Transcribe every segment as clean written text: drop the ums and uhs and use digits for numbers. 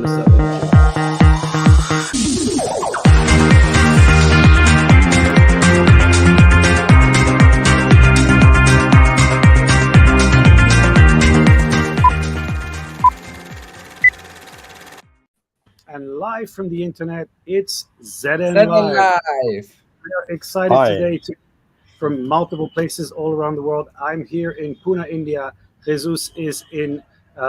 going to start. And live from the internet, it's ZN Live. Live. We are excited Hi. today from multiple places all around the world. I'm here in Pune, India. Jesus is in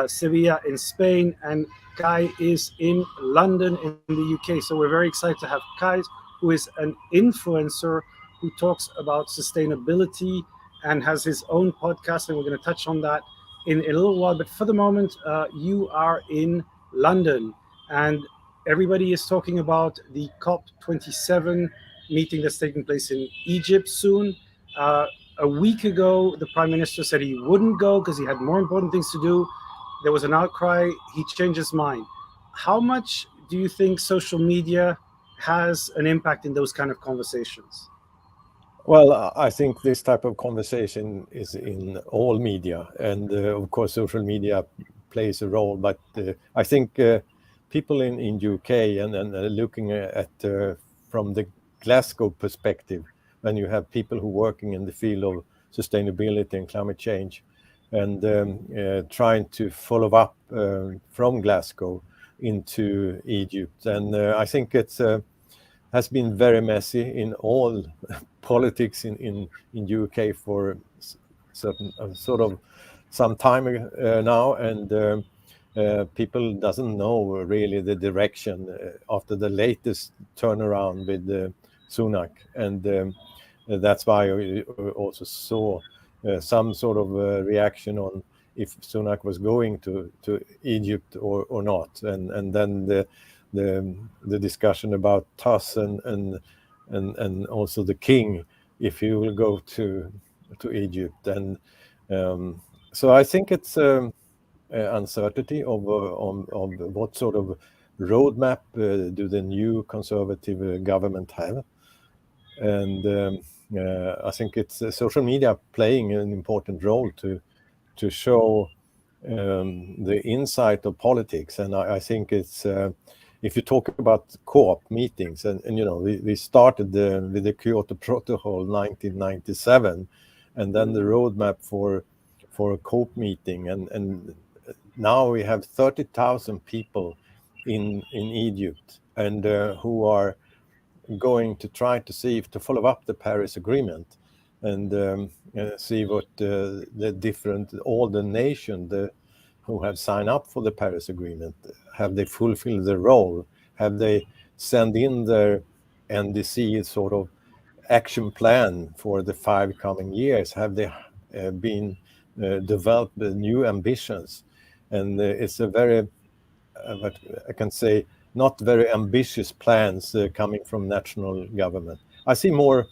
Sevilla in Spain, and Kai is in London in the UK. So we're very excited to have Kai, who is an influencer who talks about sustainability and has his own podcast, and we're going to touch on that in a little while. But for the moment, you are in London, and everybody is talking about the COP27 meeting that's taking place in Egypt soon. A week ago, the prime minister said he wouldn't go because he had more important things to do. There was an outcry. He changed his mind. How much do you think social media has an impact in those kind of conversations? Well, I think this type of conversation is in all media, and of course, social media plays a role. But I think people in UK and looking at from the Glasgow perspective, when you have people who are working in the field of sustainability and climate change, and trying to follow up from Glasgow into Egypt, and I think it's has been very messy in all politics in UK for certain sort of some time now, and people doesn't know really the direction after the latest turnaround with Sunak, and that's why we also saw some sort of reaction on if Sunak was going to Egypt or not, and then the discussion about TAS and also the king, if he will go to Egypt, and so I think it's uncertainty of what sort of roadmap do the new conservative government have, and I think it's social media playing an important role to show the insight of politics, and I think it's if you talk about co-op meetings, and you know we started with the Kyoto Protocol 1997, and then the roadmap for a COP meeting, and now we have 30,000 people in Egypt, and who are going to try to see if to follow up the Paris Agreement, and see what the different all the nations who have signed up for the Paris Agreement, have they fulfilled their role? Have they sent in their NDC sort of action plan for the 5 coming years? Have they been developed new ambitions? And it's a very, what I can say, not very ambitious plans coming from national government. I see more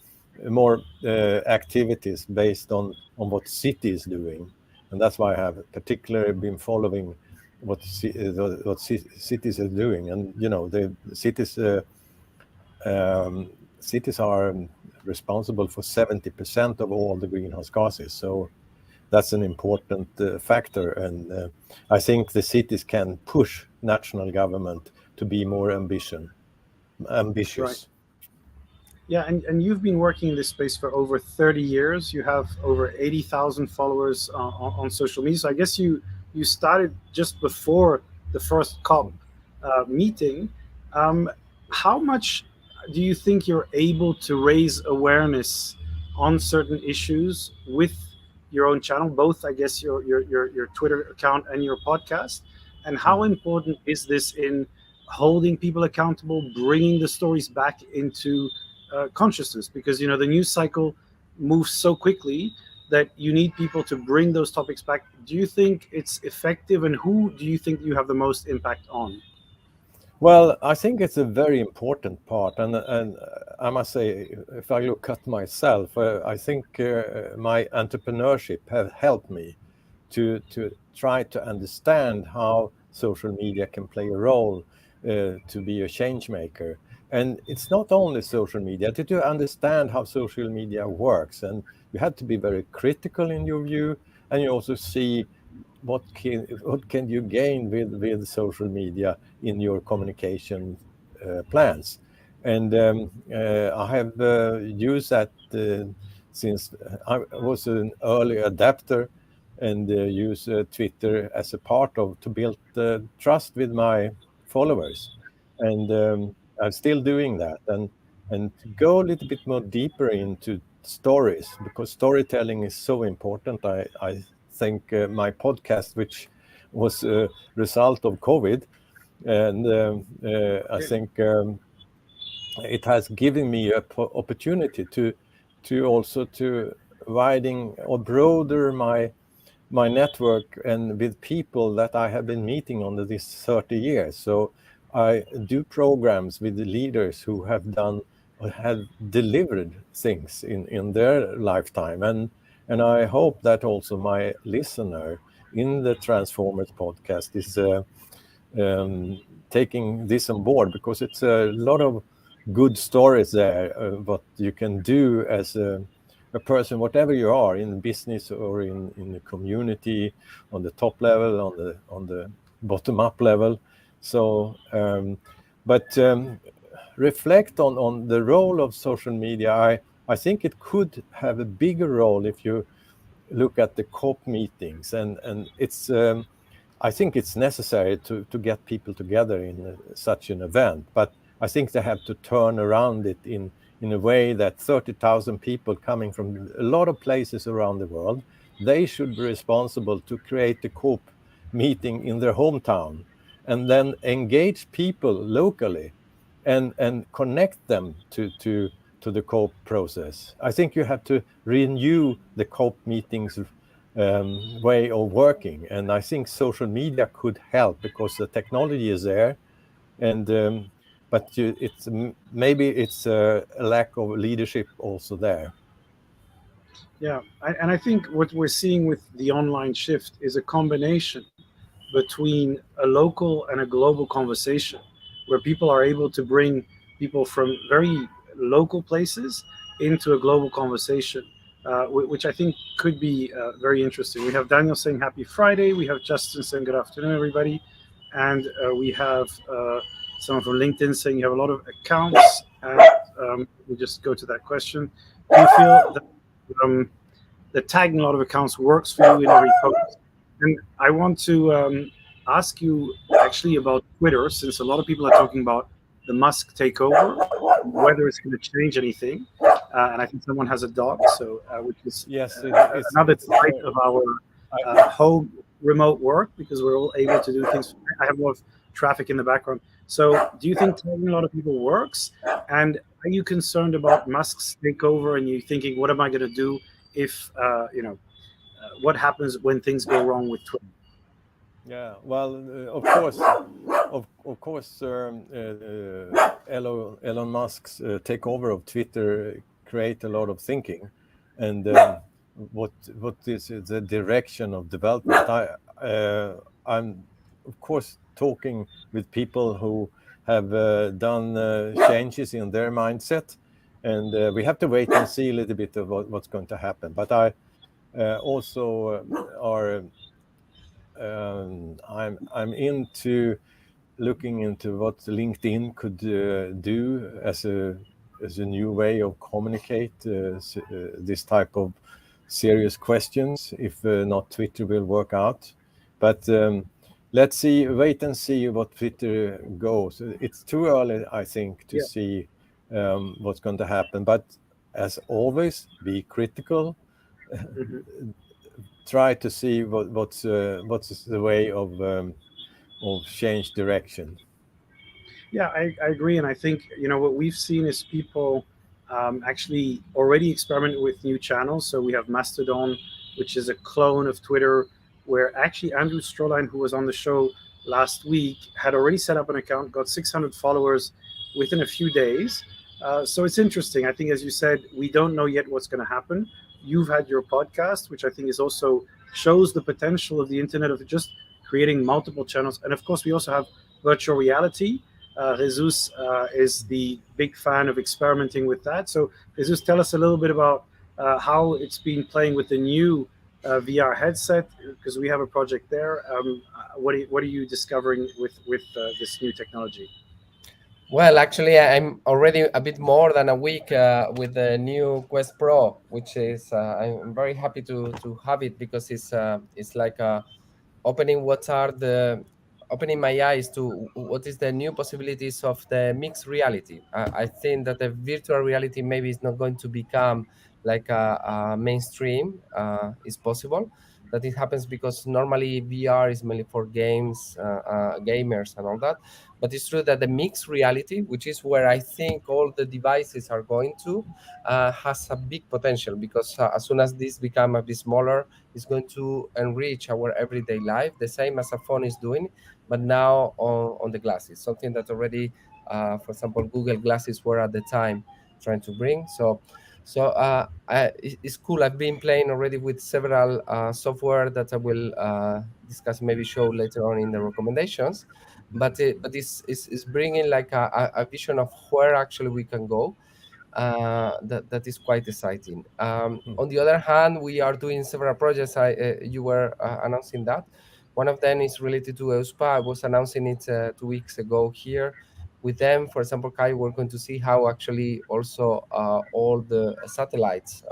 activities based on what city is doing. And that's why I have particularly been following what cities are doing. And you know, the cities are responsible for 70% of all the greenhouse gases. So that's an important factor. And I think the cities can push national government to be more ambitious. Right. Yeah, and you've been working in this space for over 30 years. You have over 80,000 followers on social media. So I guess you started just before the first COP meeting. How much do you think you're able to raise awareness on certain issues with your own channel, both I guess your Twitter account and your podcast? And how important is this in holding people accountable, bringing the stories back into consciousness? Because you know the news cycle moves so quickly that you need people to bring those topics back. Do you think it's effective, and who do you think you have the most impact on? Well, I think it's a very important part, and I must say, if I look at myself, I think my entrepreneurship have helped me to try to understand how social media can play a role to be a change maker. And it's not only social media, to understand how social media works, and you have to be very critical in your view, and you also see what can you gain with social media in your communication plans. And I have used that since I was an early adapter, and use Twitter as a part of to build trust with my followers. And I'm still doing that, and to go a little bit more deeper into stories, because storytelling is so important. I think my podcast, which was a result of COVID, and I think it has given me a opportunity to also to widen or broader my network and with people that I have been meeting under these 30 years. So I do programs with the leaders who have done or have delivered things in their lifetime. And I hope that also my listener in the Transformers podcast is taking this on board, because it's a lot of good stories there, what you can do as a person, whatever you are, in business or in the community, on the top level, on the bottom up level. So, but reflect on the role of social media. I think it could have a bigger role if you look at the COP meetings, and it's I think it's necessary to get people together in such an event, but I think they have to turn around it in a way that 30,000 people coming from a lot of places around the world, they should be responsible to create the COP meeting in their hometown, and then engage people locally and connect them to the COP process. I think you have to renew the COP meetings way of working, and I think social media could help because the technology is there, and but it's maybe it's a lack of leadership also there. Yeah, and I think what we're seeing with the online shift is a combination between a local and a global conversation, where people are able to bring people from very local places into a global conversation, which I think could be very interesting. We have Daniel saying happy Friday. We have Justin saying good afternoon, everybody. And we have someone from LinkedIn saying you have a lot of accounts. And we just go to that question. Do you feel that tagging a lot of accounts works for you in every post? And I want to ask you actually about Twitter, since a lot of people are talking about the Musk takeover, whether it's going to change anything. And I think someone has a dog, so which is Yes, another type of our home remote work, because we're all able to do things. I have a lot of traffic in the background. So, do you think tagging a lot of people works? And are you concerned about Musk's takeover? And you thinking, what am I going to do if what happens when things go wrong with Twitter? Yeah, well, of course, Elon Musk's takeover of Twitter create a lot of thinking, and what is the direction of development? I'm of course talking with people who have done changes in their mindset, and we have to wait and see a little bit of what's going to happen. But I also are. I'm into looking into what LinkedIn could do as a new way of communicate this type of serious questions. If not, Twitter will work out. But let's see, wait and see what Twitter goes. It's too early, I think, to see what's going to happen. But as always, be critical. Mm-hmm. Try to see what's the way of change direction. Yeah, I agree, and I think what we've seen is people actually already experiment with new channels. So we have Mastodon, which is a clone of Twitter, where actually Andrew Stroline, who was on the show last week, had already set up an account, got 600 followers within a few days. So it's interesting. I think, as you said, we don't know yet what's going to happen. You've had your podcast, which I think is also shows the potential of the internet of just creating multiple channels. And of course, we also have virtual reality. Jesus is the big fan of experimenting with that. So, Jesus, tell us a little bit about how it's been playing with the new VR headset? Because we have a project there. What are you discovering with this new technology? Well, actually, I'm already a bit more than a week with the new Quest Pro, which is I'm very happy to have it because it's like opening what are the opening my eyes to what is the new possibilities of the mixed reality. I think that the virtual reality maybe is not going to become like a mainstream. It's possible that it happens because normally VR is mainly for games, gamers, and all that. But it's true that the mixed reality, which is where I think all the devices are going to, has a big potential because as soon as this become a bit smaller, it's going to enrich our everyday life, the same as a phone is doing, but now on the glasses, something that already, for example, Google Glasses were at the time trying to bring. It's cool. I've been playing already with several software that I will discuss, maybe show later on in the recommendations. But it's bringing like a vision of where actually we can go, that is quite exciting. Mm. On the other hand, we are doing several projects. You were announcing that. One of them is related to EUSPA. I was announcing it 2 weeks ago here with them. For example, Kai, we're going to see how actually also all the satellites,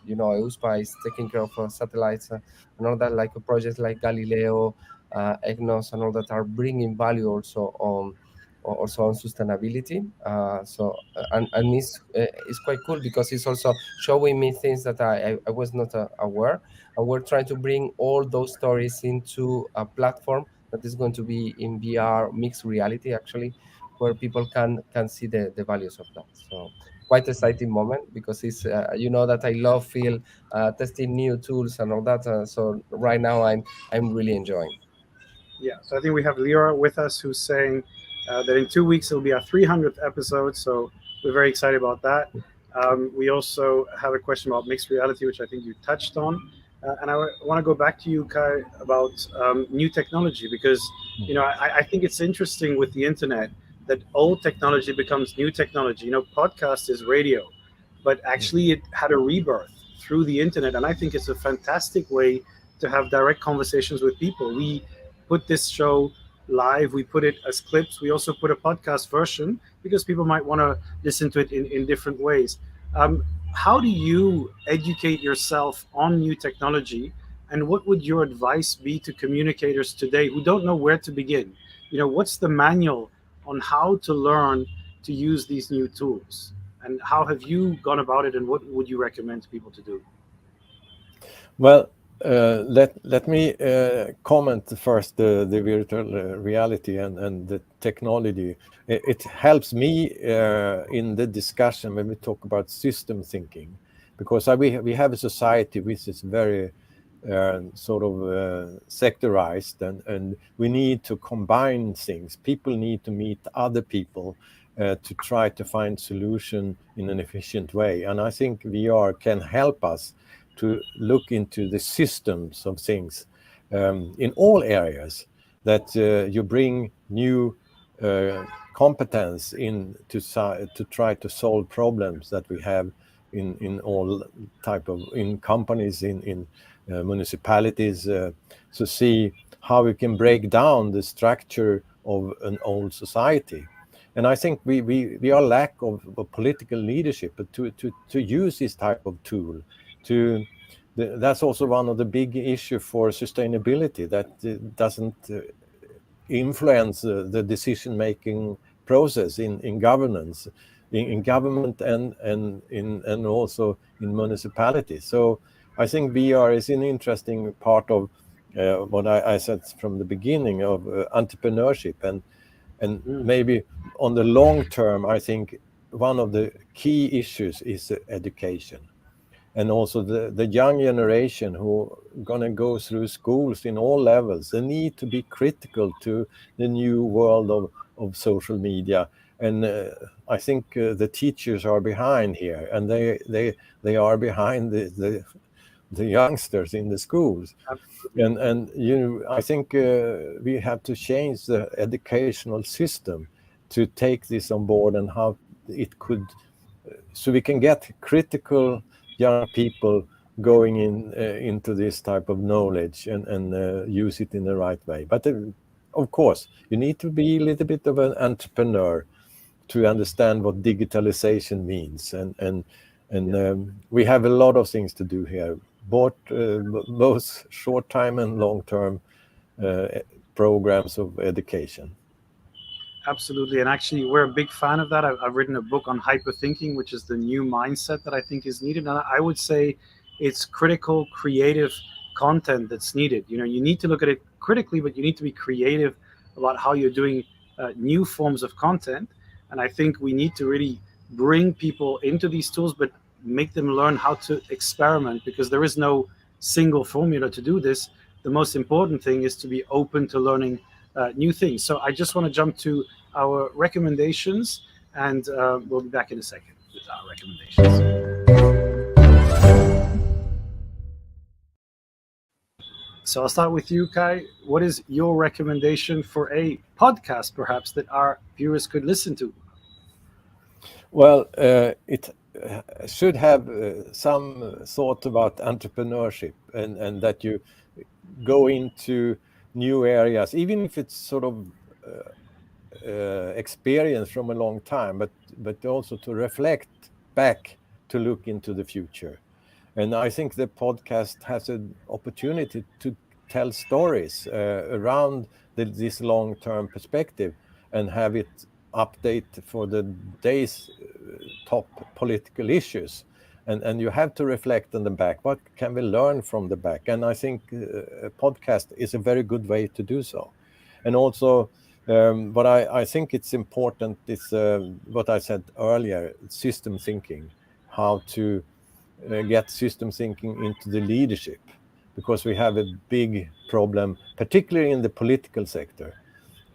EUSPA is taking care of satellites and all that, like projects like Galileo, EGNOS, and all that are bringing value also on sustainability. And it's quite cool because it's also showing me things that I was not aware. And we're trying to bring all those stories into a platform that is going to be in VR mixed reality, actually, where people can see the values of that. So quite exciting moment because it's that I love feel testing new tools and all that. So right now I'm really enjoying. Yeah, so I think we have Lyra with us who's saying that in 2 weeks it'll be our 300th episode. So we're very excited about that. We also have a question about mixed reality, which I think you touched on. And I want to go back to you, Kai, about new technology because I think it's interesting with the internet that old technology becomes new technology. Podcast is radio, but actually it had a rebirth through the internet, and I think it's a fantastic way to have direct conversations with people. We put this show live, we put it as clips, we also put a podcast version because people might want to listen to it in different ways. um, how do you educate yourself on new technology, and what would your advice be to communicators today who don't know where to begin? What's the manual on how to learn to use these new tools, and how have you gone about it, and what would you recommend to people to do? Well, let me comment first the virtual reality and the technology. It helps me in the discussion when we talk about system thinking, because we have a society which is very sort of sectorized, and we need to combine things. People need to meet other people to try to find solution in an efficient way. And I think VR can help us to look into the systems of things in all areas, that you bring new competence in to try to solve problems that we have in all type of in companies, in municipalities, to see how we can break down the structure of an old society. And I think we are lack of political leadership, but to use this type of tool to that's also one of the big issue for sustainability, that doesn't influence the decision making process in governance, in government, and also in municipalities. So I think VR is an interesting part of what I said from the beginning of entrepreneurship, and Mm. maybe on the long term, I think one of the key issues is education, and also the young generation who going to go through schools in all levels. They need to be critical to the new world of social media. And I think the teachers are behind here, and they are behind the youngsters in the schools. Absolutely. And I think we have to change the educational system to take this on board, and how it could, so we can get critical young people going into this type of knowledge and use it in the right way. But of course, you need to be a little bit of an entrepreneur to understand what digitalization means, and we have a lot of things to do here, both short time and long term programs of education. Absolutely. And actually, we're a big fan of that. I've written a book on hyperthinking, which is the new mindset that I think is needed. And I would say it's critical, creative content that's needed. You know, you need to look at it critically, but you need to be creative about how you're doing new forms of content. And I think we need to really bring people into these tools, but make them learn how to experiment, because there is no single formula to do this. The most important thing is to be open to learning new things. So I just want to jump to our recommendations, and we'll be back in a second with our recommendations. So I'll start with you, Kai. What is your recommendation for a podcast, perhaps, that our viewers could listen to? Well, it should have some thought about entrepreneurship, and that you go into new areas, even if it's sort of experience from a long time, but also to reflect back, to look into the future. And I think the podcast has an opportunity to tell stories around this long-term perspective, and have it update for the day's top political issues. And you have to reflect on the back. What can we learn from the back? And I think a podcast is a very good way to do so. And also, what I think it's important is what I said earlier, system thinking, how to get system thinking into the leadership, because we have a big problem, particularly in the political sector.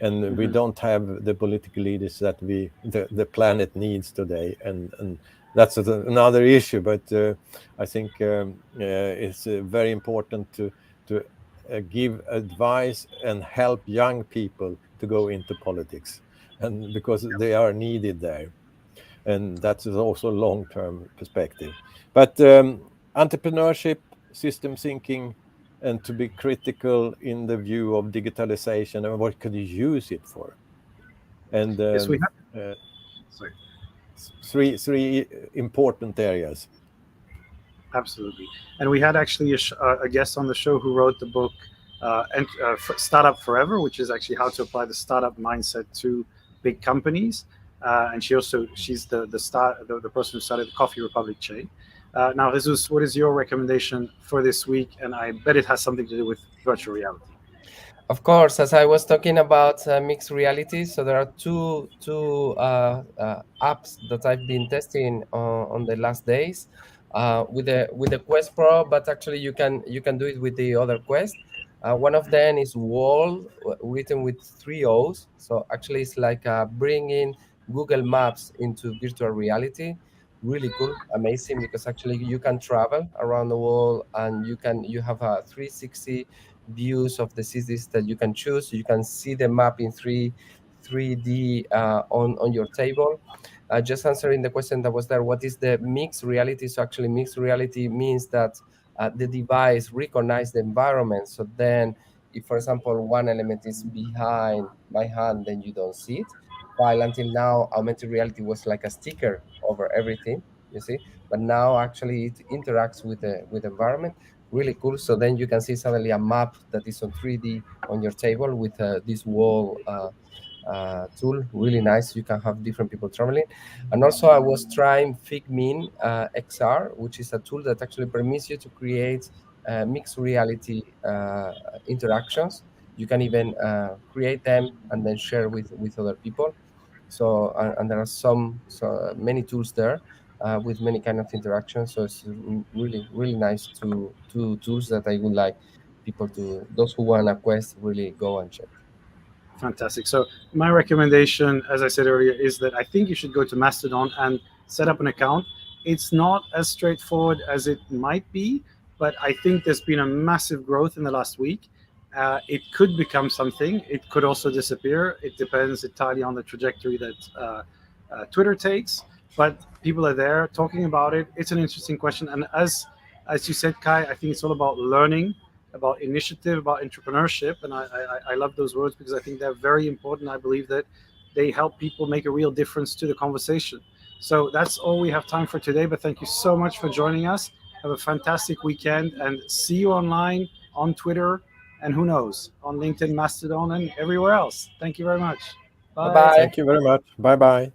And we don't have the political leaders that the planet needs today, and that's another issue. But I think it's very important to give advice and help young people to go into politics, and because they are needed there, and that's also long-term perspective. But entrepreneurship, system thinking, and to be critical in the view of digitalization and what could you use it for. And Yes, we have. Sorry. three important areas. Absolutely. And we had actually a guest on the show who wrote the book Startup Forever, which is actually how to apply the startup mindset to big companies. And she's the person who started the Coffee Republic chain. Now, Jesus, what is your recommendation for this week? And I bet it has something to do with virtual reality. Of course, as I was talking about mixed reality, so there are two apps that I've been testing on the last days with the Quest Pro, but actually you can do it with the other Quest. One of them is Wall, written with 3 O's. So actually, it's like bringing Google Maps into virtual reality. Really cool, amazing, because actually you can travel around the world, and you have a 360 views of the cities that you can choose. You can see the map in 3D on your table. Just answering the question that was there, what is the mixed reality? So actually, mixed reality means that the device recognizes the environment. So then, if, for example, one element is behind my hand, then you don't see it. While until now, augmented reality was like a sticker over everything, you see. But now, actually, it interacts with the environment. Really cool. So then you can see suddenly a map that is on 3D on your table with this wall tool. Really nice. You can have different people traveling. And also I was trying Figmin XR, which is a tool that actually permits you to create mixed reality interactions. You can even create them and then share with other people. So and there are many tools there with many kind of interactions. So it's really nice two tools that I would like people to, those who want a Quest, really go and check. Fantastic. So my recommendation, as I said earlier, is that I think you should go to Mastodon and set up an account. It's not as straightforward as it might be, but I think there's been a massive growth in the last week. It could become something. It could also disappear. It depends entirely on the trajectory that Twitter takes. But people are there talking about it. It's an interesting question. And as as you said, Kai, I think it's all about learning, about initiative, about entrepreneurship, and I love those words because I think they're very important. I believe that they help people make a real difference to the conversation. So that's all we have time for today. But thank you so much for joining us. Have a fantastic weekend, and see you online on Twitter, and who knows, on LinkedIn, Mastodon, and everywhere else. Thank you very much. Bye Bye. bye. Thank you very much. Bye bye.